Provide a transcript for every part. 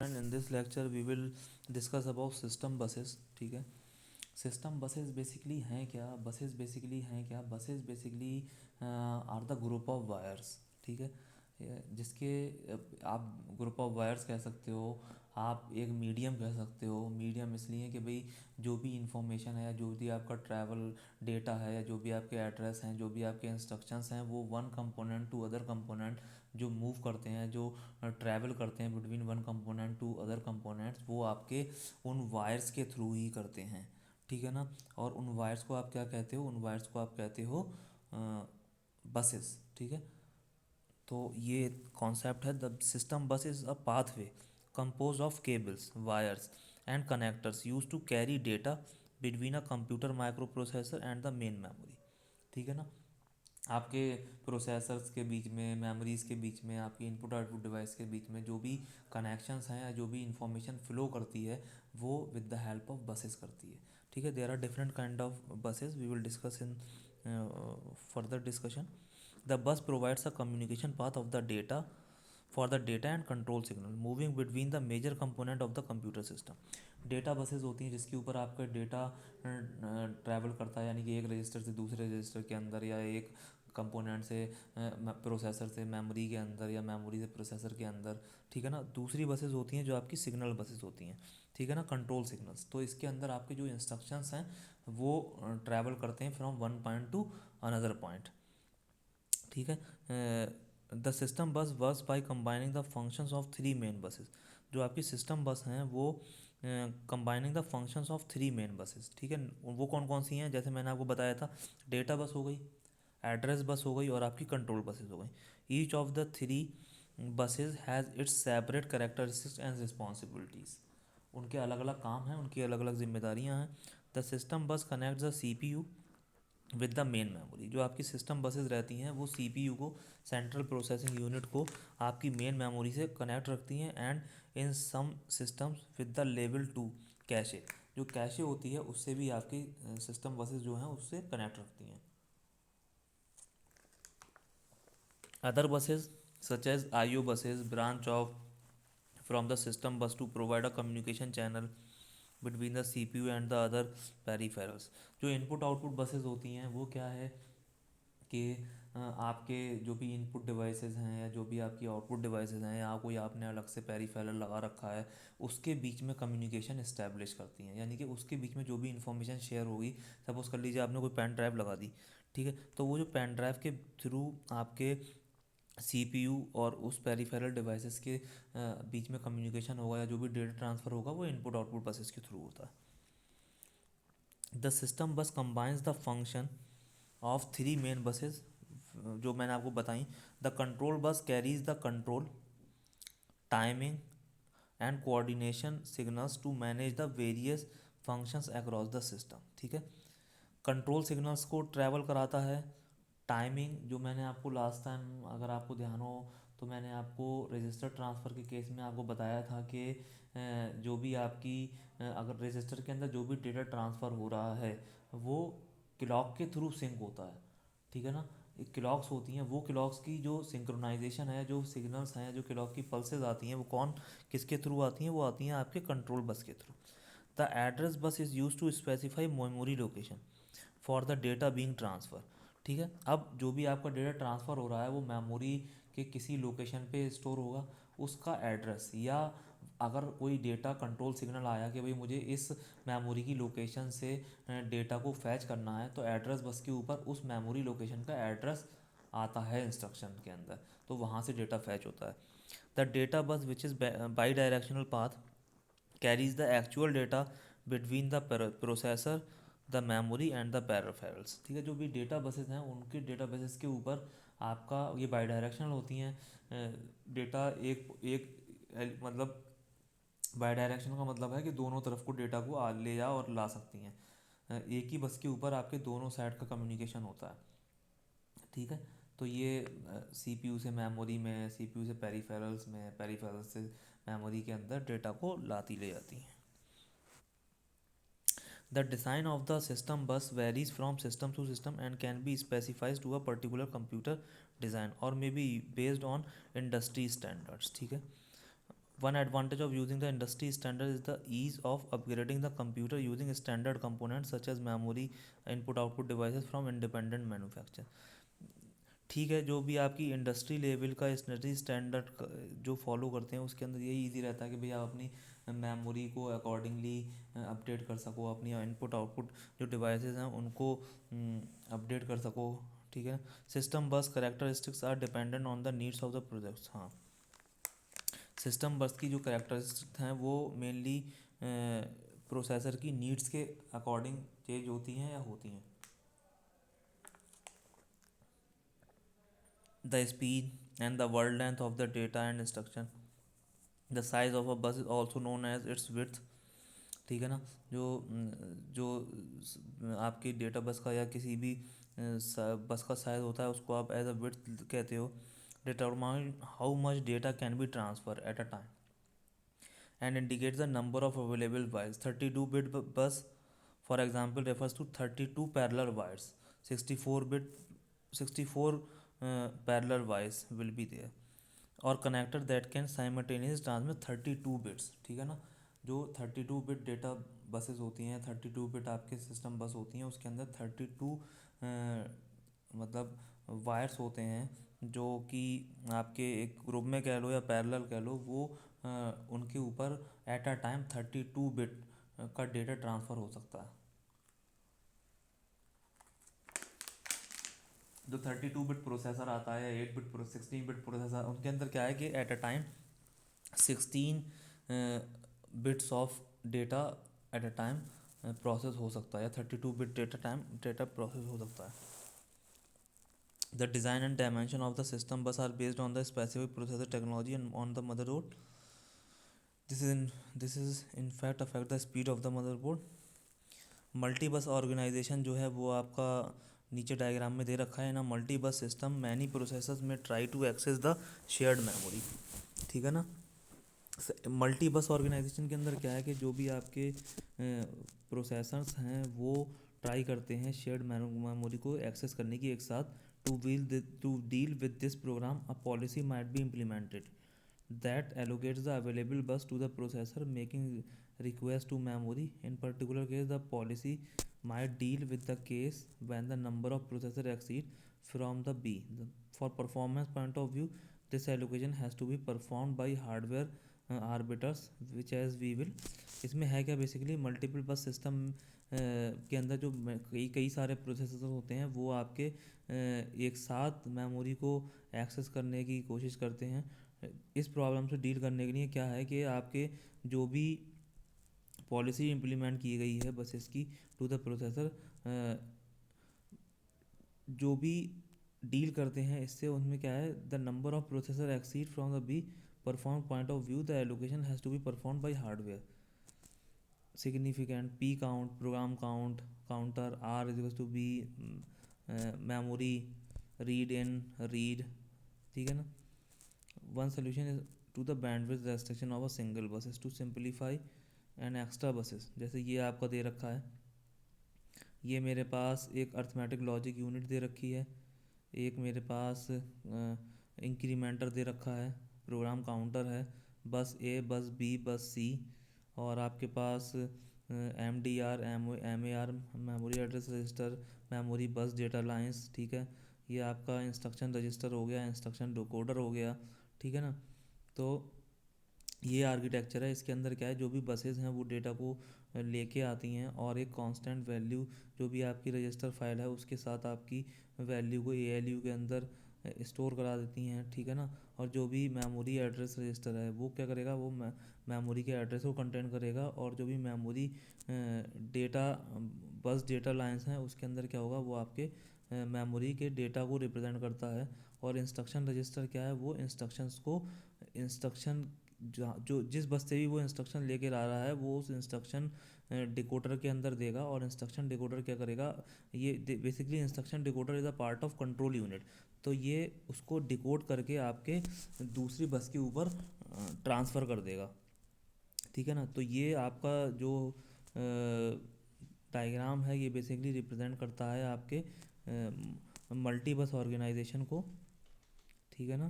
And in this lecture we will discuss about system buses. ठीक है, system buses basically हैं क्या? Buses basically are the group of wires. ठीक है, जिसके आप ग्रुप ऑफ वायर्स कह सकते हो, आप एक मीडियम कह सकते हो। मीडियम इसलिए कि भाई जो भी इंफॉर्मेशन है, जो भी आपका ट्रैवल डेटा है, या जो भी आपके एड्रेस हैं, जो भी आपके इंस्ट्रक्शंस हैं, वो one component to other component जो मूव करते हैं, जो ट्रैवल करते हैं between one component to other components, वो आपके उन वायर्स के थ्रू ही करते हैं। ठीक है ना। और उन वायर्स को आप क्या कहते हो? उन वायर्स को आप कहते हो बसेस। ठीक है, तो ये कॉन्सेप्ट है। द सिस्टम बस is a pathway composed of cables, wires and connectors used to carry data between a computer microprocessor and the main memory। ठीक है ना। आपके प्रोसेसर्स के बीच में, मेमोरीज़ के बीच में, आपकी इनपुट आउटपुट डिवाइस के बीच में जो भी कनेक्शंस हैं या जो भी इंफॉर्मेशन फ़्लो करती है, वो with the help of buses करती है। ठीक है, there are different kind of buses, we will discuss in further discussion. The bus provides a communication path of the data for the data and control signal moving between the major component of the computer system. Data buses होती हैं जिसके ऊपर आपका data travel करता है, यानी कि एक रजिस्टर से दूसरे रजिस्टर के अंदर, या एक कंपोनेंट से प्रोसेसर से मेमोरी के अंदर, या मेमोरी से प्रोसेसर के अंदर। ठीक है ना। दूसरी बसेज होती हैं जो आपकी सिग्नल बसेज होती हैं। ठीक है ना, कंट्रोल सिग्नल्स। तो इसके अंदर आपके जो इंस्ट्रक्शंस हैं वो ट्रैवल करते हैं from one point two another point. ठीक है। द सिस्टम बस works by combining the functions of three main buses. जो आपकी सिस्टम बस हैं वो combining the functions of three main buses. ठीक है, वो कौन कौन सी हैं? जैसे मैंने आपको बताया था, डेटा बस हो गई, एड्रेस बस हो गई, और आपकी कंट्रोल बसेस हो गई। Each of the three buses has its separate characteristics and responsibilities. उनके अलग अलग काम हैं, उनकी अलग अलग जिम्मेदारियां हैं। The system bus connect the C P U with the main memory. जो आपकी सिस्टम बसेस रहती हैं वो सीपीयू को, सेंट्रल प्रोसेसिंग यूनिट को, आपकी मेन मेमोरी से कनेक्ट रखती हैं। And in some systems with the level two cache. जो कैशे होती है उससे भी आपकी सिस्टम बसेस जो हैं उससे कनेक्ट रखती हैं। Other buses such as IO buses branch off from the system bus to provide a communication channel between the C P U and the other peripherals. जो इनपुट आउटपुट बसेस होती हैं वो क्या है कि आपके जो भी इनपुट डिवाइसेस हैं, या जो भी आपकी आउटपुट डिवाइसेस हैं, या कोई आपने अलग से पेरीफेरल लगा रखा है, उसके बीच में कम्युनिकेशन इस्टेब्लिश करती हैं। यानी कि उसके बीच में जो भी इंफॉर्मेशन शेयर होगी, सपोज कर लीजिए आपने कोई पेन ड्राइव लगा दी। ठीक है, तो वो जो पेन ड्राइव के थ्रू आपके सीपीयू और उस पेरीफेरल डिवाइसेस के बीच में कम्युनिकेशन होगा, या जो भी डेटा ट्रांसफ़र होगा, वो इनपुट आउटपुट बसेस के थ्रू होता है। The system bus combines the function of three main buses जो मैंने आपको बताई। The control bus carries the control, timing and coordination signals to manage the various functions across the system. ठीक है, control signals को travel कराता है। Timing, जो मैंने आपको लास्ट टाइम अगर आपको ध्यान हो तो मैंने आपको रजिस्टर ट्रांसफ़र के केस में आपको बताया था कि जो भी आपकी अगर रजिस्टर के अंदर जो भी डेटा ट्रांसफ़र हो रहा है वो क्लॉक के थ्रू सिंक होता है। ठीक है ना। क्लॉक्स होती हैं, वो क्लॉक्स की जो सिंक्रोनाइजेशन है, जो सिग्नल्स हैं, जो क्लॉक की पल्सेस आती हैं, वो कौन किसके थ्रू आती हैं? वो आती हैं आपके कंट्रोल बस के through. The address bus is use to specify memory location for the data being transfer. ठीक है, अब जो भी आपका डेटा ट्रांसफ़र हो रहा है वो मेमोरी के किसी लोकेशन पे स्टोर होगा, उसका एड्रेस, या अगर कोई डेटा कंट्रोल सिग्नल आया कि भाई मुझे इस मेमोरी की लोकेशन से डेटा को फैच करना है, तो एड्रेस बस के ऊपर उस मेमोरी लोकेशन का एड्रेस आता है इंस्ट्रक्शन के अंदर, तो वहाँ से डेटा फैच होता है। The data bus which is by directional path carries the actual data between the processor, the memory and the peripherals. ठीक है, जो भी डेटा बसेस हैं उनके डेटा बेसिस के ऊपर आपका ये बाई डायरेक्शनल होती हैं। डेटा एक एक मतलब बाई डायरेक्शनल का मतलब है कि दोनों तरफ को डेटा को ले जा और ला सकती हैं। एक ही बस के ऊपर आपके दोनों साइड का कम्युनिकेशन होता है। ठीक है, तो ये सीपीयू से मेमोरी में, सीपीयू से पेरिफेरल्स में, पेरिफेरल्स से मेमोरी के अंदर डेटा को लाती ले जाती हैं। The design of the system bus varies from system to system and can be specified to a particular computer design or may be based on industry standards। ठीक है, One advantage of using the industry standard is the ease of upgrading the computer using standard components such as memory, input output devices from independent manufacturer. ठीक है, जो भी आपकी industry level का industry standard जो follow करते हैं उसके अंदर यही इजी रहता है कि भाई आप अपनी मेमोरी को अकॉर्डिंगली अपडेट कर सको, अपनी इनपुट आउटपुट जो डिवाइसेस हैं उनको अपडेट कर सको। ठीक है, system bus characteristics are dependent on the needs of the projects. हाँ, सिस्टम बस की जो करेक्टरिस्टिक्स हैं वो मेनली प्रोसेसर की नीड्स के अकॉर्डिंग चेंज होती हैं या होती हैं। The speed and the word length of the data and instruction. The size of a bus is also known as its width। ठीक है ना, जो जो आपकी डेटा बस का या किसी भी बस का साइज होता है उसको आप एज अ विड्थ कहते हो। Determine how much data can be transfer at a time and indicates the number of available wires. 32-bit bus, for example, refers to 32 parallel wires. 64 parallel wires will be there, और connector that can simultaneously transmit 32 bits। ठीक है ना, जो 32 bit data buses होती हैं, 32 bit आपके system बस होती हैं, उसके अंदर 32 मतलब वायर्स होते हैं जो कि आपके एक ग्रुप में कह लो या पैरेलल कह लो, वो उनके ऊपर एट अ टाइम 32 बिट का डेटा ट्रांसफ़र हो सकता है। जो 32 बिट प्रोसेसर आता है, 8 बिट 16 बिट प्रोसेसर, उनके अंदर क्या है कि at a time 16 bits of data at a time process हो सकता है, या 32 बिट डेटा प्रोसेस हो सकता है। The design and dimension of the system bus are based on the specific processor technology and on the motherboard. This is in fact affect the speed of the motherboard. Multi बस organisation जो है वो आपका नीचे diagram में दे रखा है ना। Multi bus system many processors में try to access the shared memory. ठीक है ना, मल्टी बस ऑर्गेनाइजेशन के अंदर क्या है कि जो भी आपके प्रोसेसर्स हैं वो ट्राई करते हैं शेयर्ड मेमोरी को एक्सेस करने की एक साथ। To deal with this program a policy might be implemented that allocates the available bus to the processor making request to memory. In particular case, the policy might deal with the case when the number of processor exceed from the b. For performance point of view, this allocation has to be performed by hardware arbiters which as we will। इसमें है क्या, basically multiple बस system के अंदर जो कई कई सारे प्रोसेसर होते हैं वो आपके एक साथ मेमोरी को एक्सेस करने की कोशिश करते हैं। इस प्रॉब्लम से डील करने के लिए क्या है कि आपके जो भी पॉलिसी इम्प्लीमेंट की गई है बसेस की टू द प्रोसेसर, जो भी डील करते हैं इससे, उनमें क्या है, the number of processor exceed from the B perform point of view the allocation has to be perform by hardware. Significant P count, program count, counter are is to be, memory read in read. ठीक है ना, one solution is to the bandwidth restriction of a single bus is to simplify and extra buses। जैसे ये आपका दे रखा है, ये मेरे पास एक अर्थमेटिक लॉजिक यूनिट दे रखी है, एक मेरे पास इंक्रीमेंटर दे रखा है, प्रोग्राम काउंटर है, बस ए, बस बी, बस सी, और आपके पास M D R, M A R memory address register, memory bus data lines. ठीक है, ये आपका इंस्ट्रक्शन रजिस्टर हो गया, इंस्ट्रक्शन डिकोडर हो गया। ठीक है ना, तो ये आर्किटेक्चर है। इसके अंदर क्या है, जो भी बसेस हैं वो डेटा को लेके आती हैं और एक कांस्टेंट वैल्यू जो भी आपकी रजिस्टर फाइल है उसके साथ आपकी वैल्यू को एएलयू के अंदर स्टोर करा देती हैं। ठीक है ना, और जो भी मेमोरी एड्रेस रजिस्टर है वो क्या करेगा, वो मेमोरी के एड्रेस को कंटेन करेगा, और जो भी memory data bus data lines हैं उसके अंदर क्या होगा, वो आपके मेमोरी के डेटा को रिप्रेजेंट करता है। और इंस्ट्रक्शन रजिस्टर क्या है, वो इंस्ट्रक्शंस को इंस्ट्रक्शन जो जिस बस से भी वो इंस्ट्रक्शन लेकर आ रहा है वो उस इंस्ट्रक्शन डिकोडर के अंदर देगा। और इंस्ट्रक्शन डिकोडर क्या करेगा, ये basically instruction decoder is a part of control unit, तो ये उसको डिकोड करके आपके दूसरी बस के ऊपर ट्रांसफ़र कर देगा। ठीक है ना, तो ये आपका जो डायग्राम है ये बेसिकली रिप्रेजेंट करता है आपके मल्टी बस ऑर्गेनाइजेशन को। ठीक है ना,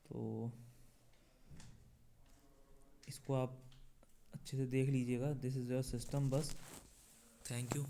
तो इसको आप अच्छे से देख लीजिएगा. दिस इज़ योर सिस्टम बस. Thank you.